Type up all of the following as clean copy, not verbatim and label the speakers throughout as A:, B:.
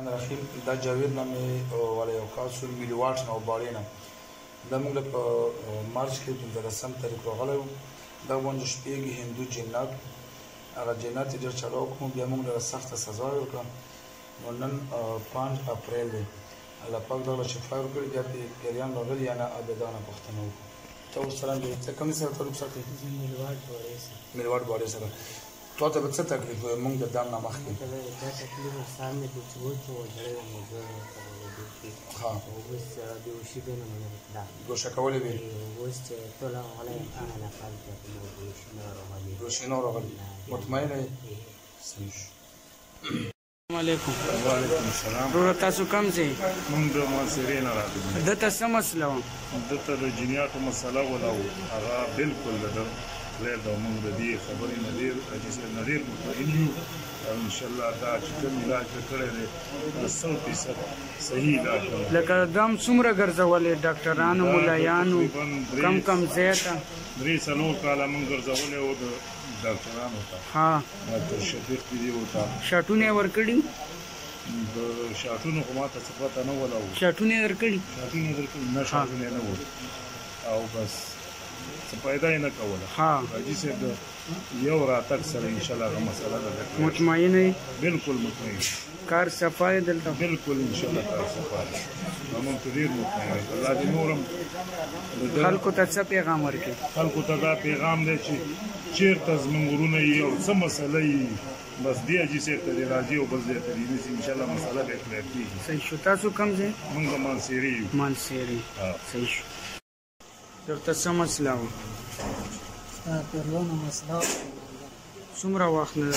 A: رحیم دا جاوید نامې والا یو کال شو ملي واټ نه او باړې نه دا موږ له په مارچ کې 15 تاریخ راغلی وو دا باندې شپږ هندو جنات هغه جنات یې ډېر چلو کړو بیا موږ له سخته سزا یې وکړه نو نن 5 اپریل دی الله پاک دغه شفا ورکړي بیا پرې پیریان راغلي یا نه عابدانه پوښتنه وکړو ته ورسره ته کومې سره تعلق ساتې میلواټ باړې سره تو ته به څه تکلیف موږ د دام نه مخکې ګوشه کولې وې ګوشې نه راغلي مطمئنه یې
B: السلام علیکم.
C: وعلیکم السلام.
B: وروره تاسو کوم ځای؟
C: موږ د ماسیرې نه راغلي.
B: دته څه مسله وه؟
C: دته د جنیاتو مسله وله وه هغه بلکل د خیر ده موږ د دې خبرې نه ډېر مطمئن یو او انشاءالله دا چې کوم علاج یې کړی دی 100% صحیح علاج دی.
B: لکه دام څومره ګرځولې ډاکټرانو ملایانو کم ځای ته
C: 3-4 کاله موږ ګرځولی وو د ډاکټرانو ته ډاکټر شفیق دې ورته
B: شاټونه یې ورکړي
C: د شاټونو خو ماته څه پته نه وله وو
B: شاټونه یې درکړي
C: نه شاټونه یې نه وو او بس څه پیدا یې نه کوله حاجي صاحب د یو راتګ سره انشاءالله هغه مسله ده
B: مطمئنه یې
C: بلکل مطمئن
B: کار صفا دی دلته
C: بلکل انشاءالله کار صفا دی موږ ته ډېر مطمئن یو الله دې نور هم
B: خلکو ته څه پیغام ورکړي
C: خلکو ته دا پیغام دی چې چېرته زموږ ورونه یي او څه مسله یي بس دې حاجي صاحب ته دې راځي او بس دې ته دې نیسي انشاءالله مسله به یې کلیر کېږي.
B: صحیح شو. تاسو کوم ځای؟
C: موږ د مانسیري یو.
B: مانسیري. صحیح شو. درته څه مسله وه؟
D: پیرلونه مسله
B: څومره وخت نه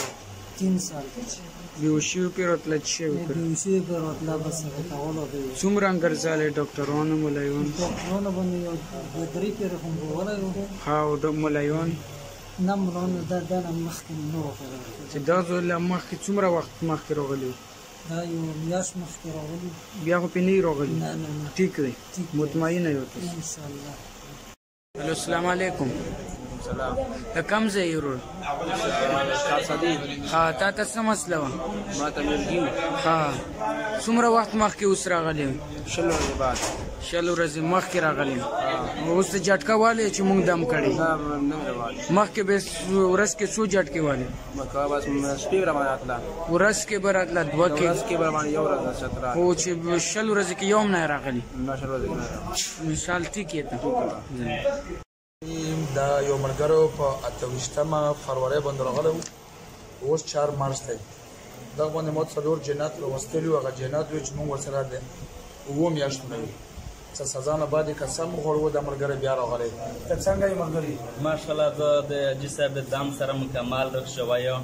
D: 3 سال
B: بیهوشي وپې راتله څه شی وکړه؟
D: بیهوشي وپې راتله بس هغه کولو به یې
B: څومره ګرځالی ډاکټرانو ملایانو
D: ډاکټرانو باندې یو 2-3 پېره خو مو ولی وو
B: او د ملایان
D: نه ملایانو دا نه مخکې نه وو
B: چې دا زوی له مخکې څومره وخت مخکې راغلی وو؟
D: دا یو میاشت مخکې راغلي
B: بیا خو پې نه یې راغلي؟
D: نه نه نه
B: ټیک دی مطمئنه یو تاسو؟
D: انشاءالله.
B: هلو السلام علیکم.
E: سلام.
B: د کوم ځای یې ورور؟ ها تا ته څه مسله وه؟
E: ما ته مرګي وو.
B: ها څومره وخت مخکې اوس راغلی وې؟
E: 20 ورځې بعد
B: 20 ورځې مخکې راغلی اوس ته جټکه والې چې موږ دم کړی مخکې به ورځ کې څو جټکې والې؟
E: بس شپې به راباندې راتله
B: ورځ کې به راتله 2 کې
E: ورځ کې به راباندې یو ورځ نشته راغلی
B: خو چې 20 ورځې کې یو هم نه راغلی
E: 20 ورځې کې نه راغلی
B: مثال ټیک یې ته
A: دا یو ملګرو په 28 فروری باندې راغلی وو اوس 4 مارچ دی دغه باندې مو 4 جنات راوستلي وو هغه جنات وو چې موږ ورسره د 7 میاشتو نه وي څه سزا نه بعد قسم وخوړو د ملګری بیا راغلی ته څنګه یې ملګري؟
F: ماشاءالله زه د حاجي صاحب د دام سره مکمل رخ شوی یم.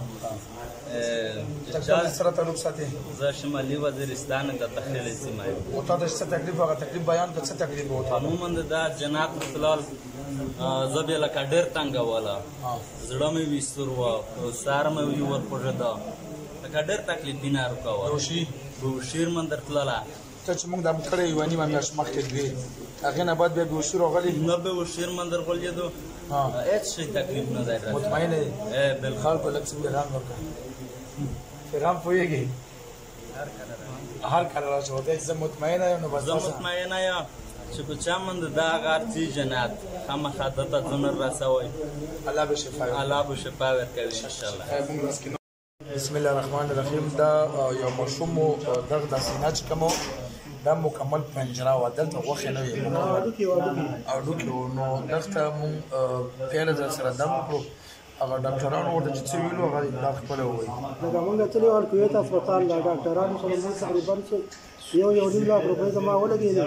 A: ته کوم سره تعلق ساتې؟
F: زه شمالي وزیرستان د تخیل سیمه یم.
A: او تا د څه تکلیف هغه تکلیف بیان کړه څه تکلیف وو؟
F: عموما دا جنات رسول زه بیا لکه ډېر تنګوله زړه مې ویستور وه سار مې ورخوږېده لکه ډېر تکلیفونه راکوه بوشیر من درتلله
A: ته چې موږ دم کړی یوه نیمه میاشت مخکې دوې هغې نه بعد بیا بېهوشي راغلي
F: نه بېهوشیر من درغولېدو هېڅ شی تکلیف نه دی
A: مطمئنه یې
F: بلکل
A: خلکو لږ څه پیغام ورکړه پیغام پوهېږي هر کله راشه ورته زه مطمئنه یم نو بس
F: زه مطمئنه یم چې په چا من د دغه ارضي جنات خامخا دته ځنر رسوئ
A: الله به شفا
F: ورکوي انشاءالله.
A: بسم الله الرحمن الرحیم دا یو ماشوم و دغه د سینه چې کوم دا مکمل پنجره وه دلته غوښې نه وې هډوکي وو نو دغه مونږ پیله در سره دم وکړو هغه ډاکټرانو ورته چې څه ویلو هغه دا خپله ووایي
G: لکه مونږ تللي وو کویت هسپتال له ډاکټرانو سره موږ تقریبا یو 1.5 لک روپۍ زما ولګېدې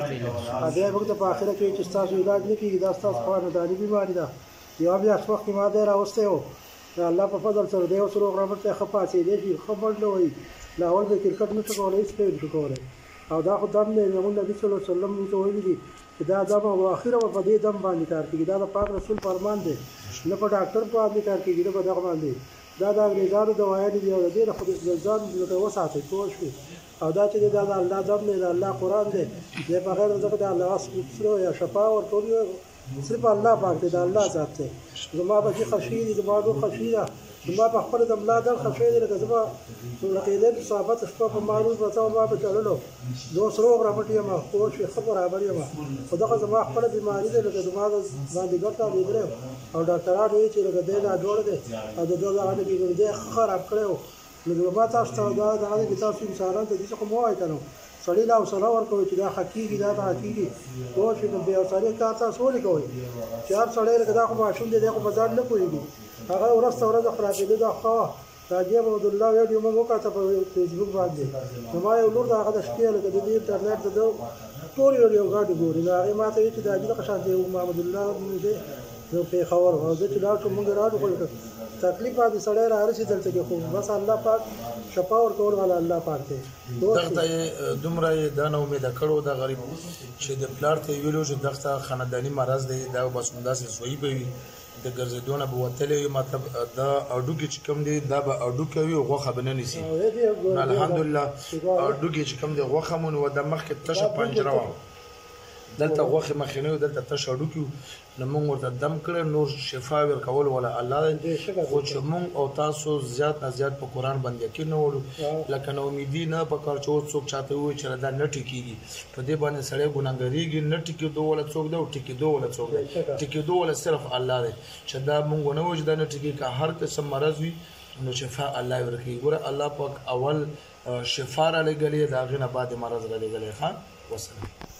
G: بیا موږ ته په اخره کې چې ستاسو علاج نه کېږي دا ستاسو خوانداني بیماري ده یوه میاشت مخکې ما دی راوستی و د الله په فضل سره دی اوس روغ رمټ دی ښه پاڅېدی شي ښه منډه وهي له اول به کرکټ نه شو کولی هېڅ به یې نه شو کولی او دا خو دم دی زموږ نبي صلی الله علیه وسلم موږ ته ویلي دي چې دا دم او اخره به په دې دم باندې کار کېږي دا د پاک رسول فرمان دی نه په ډاکټر باندې کار کېږي نه په دغه باندې دا د انګرېزانو دوایانې دي او د دې نه خو ځان لکه وساتئ پوه شوې او دا چې دی دا د الله دم دی د الله قرآن دی دی بغیر د دغه د الله یا شفا ورکولي صرف الله پاک دی د الله ذات دی زما بچي خوشي دي زما لور خوشي ده ما په خپل د ملا درد خفې دي لکه زما رقیدې صحابت شپه په معروف وته ما په چللو دوه روغ راپټ یم خو شي خبر خبر یم خو دغه زما خپل بیماری ده لکه زما باندې ګټه لیدل او ډاکټران وایي چې لکه دې نه جوړ دي او دغه هغه کې دې خراب کړو نو ما تاسو ته دا هغه کې تاسو انسانان ته دې کوم وایي کنه سړی لا وسله ورکوي چې دا حقیقي دا حقیقي خو چې نو بیا سړی کار تاسو ولې کوي چې هر سړی لکه دا خو ماشوم دی خو بازار نه پوهېږي هغه ورځ خرابېده دا خوا راجیب عبدالله ویډیو موږ وکړه په فیسبوک باندې نو ما یو لور د هغه د شپې لکه د دې انټرنیټ د ټول یو ګاډي ګوري نو هغې ما ته وایي چې دا دغه شان دی محمد الله دی د پېښور او زه چې لاړ شوم موږ راډو خو تکلیف باندې سړی رارسي دلته کې خو بس الله پاک شفا ورکول والا الله پاک دی
A: دغه دومره دا نه امیده کړو د غریب چې د پلار ته ویلو چې دغه خانداني مرض دی دا بس همداسې صحیح به وي د ګرځېدو نه به وتلی مطلب دا هډوکي چې کوم دی دا به هډوکی وي غوښه به نه نیسي الحمدلله هډوکي چې کوم دی غوښه مو نو د مخکې تشه پنجره وه دلته غوښې مخینه وي دلته تشه هډوکي وو نو موږ ورته دم کړی نور شفا ورکول ولا الله دی خو چې موږ او تاسو زیات نه زیات په قرآن باندې یقین نه ولو لکه نو امیدي نه پکار چې اوس څوک چاته ووایي چې دا نه ټیکېږي په دې باندې سړی ګناهګارېږي نه ټیکېدو والا څوک دی او ټیکېدو والا څوک دی ټیکېدو والا صرف الله دی چې دا موږ ونه وایو چې دا نه ټیکېږي که هر قسم مرض وي نو شفا الله ورکوي ګوره الله پاک اول شفا را لېږلې د هغې نه بعد مرض را لېږلی ښه وسلام